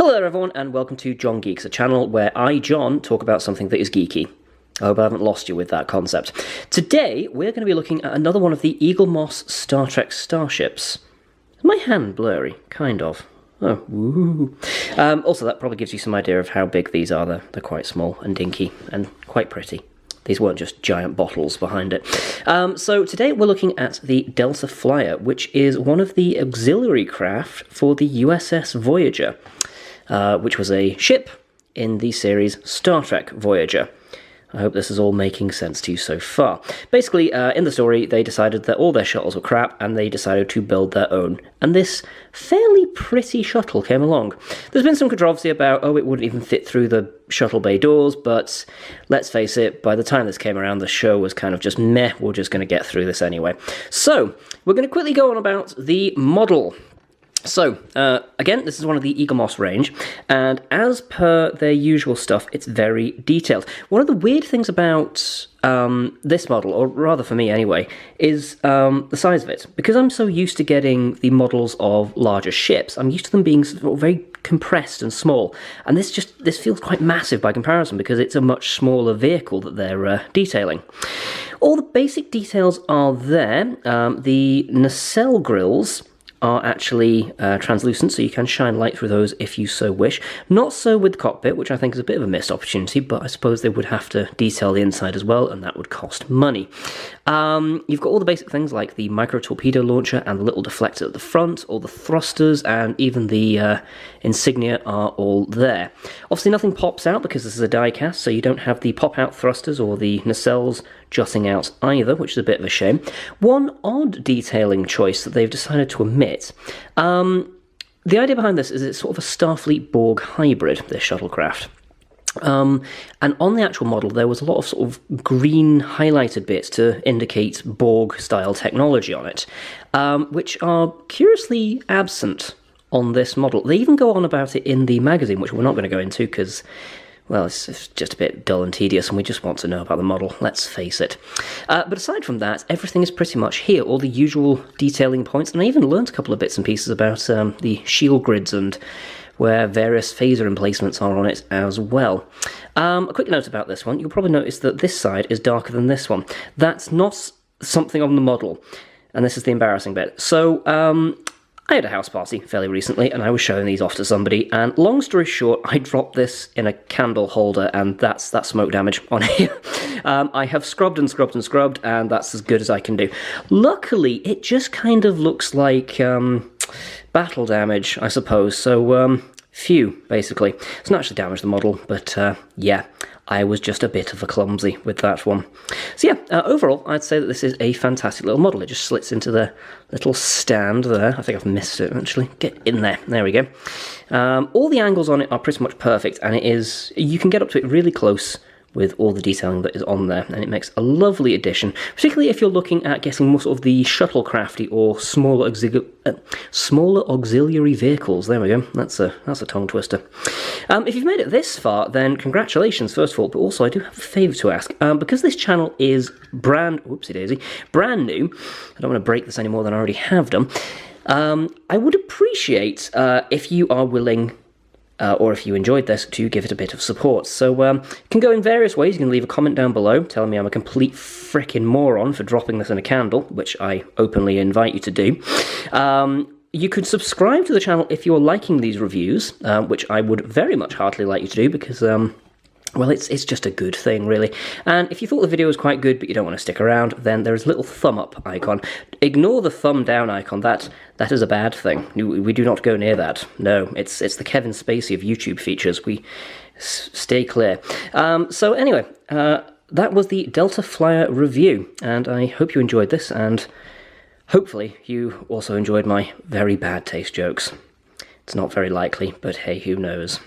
Hello there everyone, and welcome to John Geeks, a channel where I, John, talk about something that is geeky. I hope I haven't lost you with that concept. Today, we're going to be looking at another one of the Eaglemoss Star Trek starships. Is my hand blurry? Kind of. Oh, woo. Also, that probably gives you some idea of how big these are. They're quite small and dinky and quite pretty. These weren't just giant bottles behind it. So today we're looking at the Delta Flyer, which is one of the auxiliary craft for the USS Voyager, which was a ship in the series Star Trek Voyager. I hope this is all making sense to you so far. Basically, in the story, they decided that all their shuttles were crap, and they decided to build their own. And this fairly pretty shuttle came along. There's been some controversy about, oh, it wouldn't even fit through the shuttle bay doors, but let's face it, by the time this came around, the show was kind of just meh, we're just going to get through this anyway. So, we're going to quickly go on about the model. So, again, this is one of the Eaglemoss range, and as per their usual stuff, it's very detailed. One of the weird things about this model, or rather for me anyway, is the size of it. Because I'm so used to getting the models of larger ships, I'm used to them being sort of very compressed and small, and this feels quite massive by comparison because it's a much smaller vehicle that they're detailing. All the basic details are there. The nacelle grills are actually translucent, so you can shine light through those if you so wish. Not so with the cockpit, which I think is a bit of a missed opportunity, but I suppose they would have to detail the inside as well, and that would cost money. You've got all the basic things like the micro-torpedo launcher and the little deflector at the front, all the thrusters, and even the insignia are all there. Obviously nothing pops out because this is a die-cast, so you don't have the pop-out thrusters or the nacelles jutting out either, which is a bit of a shame. One odd detailing choice that they've decided to omit. The idea behind this is it's sort of a Starfleet Borg hybrid, this shuttlecraft. And on the actual model, there was a lot of sort of green highlighted bits to indicate Borg-style technology on it, which are curiously absent on this model. They even go on about it in the magazine, which we're not going to go into because, well, it's just a bit dull and tedious, and we just want to know about the model, let's face it. But aside from that, everything is pretty much here, all the usual detailing points, and I even learned a couple of bits and pieces about the shield grids and where various phaser emplacements are on it as well. A quick note about this one, you'll probably notice that this side is darker than this one. That's not something on the model, and this is the embarrassing bit. So, I had a house party fairly recently, and I was showing these off to somebody, and long story short, I dropped this in a candle holder, and that's smoke damage on here. I have scrubbed and scrubbed and scrubbed, and that's as good as I can do. Luckily, it just kind of looks like battle damage, I suppose, so phew, basically. It's not actually damaged the model, but yeah, I was just a bit of a clumsy with that one. So yeah, overall, I'd say that this is a fantastic little model. It just slits into the little stand there. I think I've missed it, actually. Get in there. There we go. All the angles on it are pretty much perfect, and you can get up to it really close with all the detailing that is on there, and it makes a lovely addition, particularly if you're looking at getting more sort of the shuttlecrafty or smaller auxiliary vehicles. There we go, that's a tongue twister. If you've made it this far, then congratulations, first of all, but also I do have a favour to ask. Because this channel is brand new, I don't want to break this any more than I already have done, I would appreciate if you are willing, or if you enjoyed this, to give it a bit of support. So you can go in various ways. You can leave a comment down below telling me I'm a complete frickin' moron for dropping this in a candle, which I openly invite you to do. You could subscribe to the channel if you're liking these reviews, which I would very much heartily like you to do because, well, it's just a good thing, really. And if you thought the video was quite good but you don't want to stick around, then there is a little thumb up icon. Ignore the thumb down icon. That is a bad thing. We do not go near that. No, it's the Kevin Spacey of YouTube features. We stay clear. So anyway, that was the Delta Flyer review, and I hope you enjoyed this, and hopefully you also enjoyed my very bad taste jokes. It's not very likely, but hey, who knows.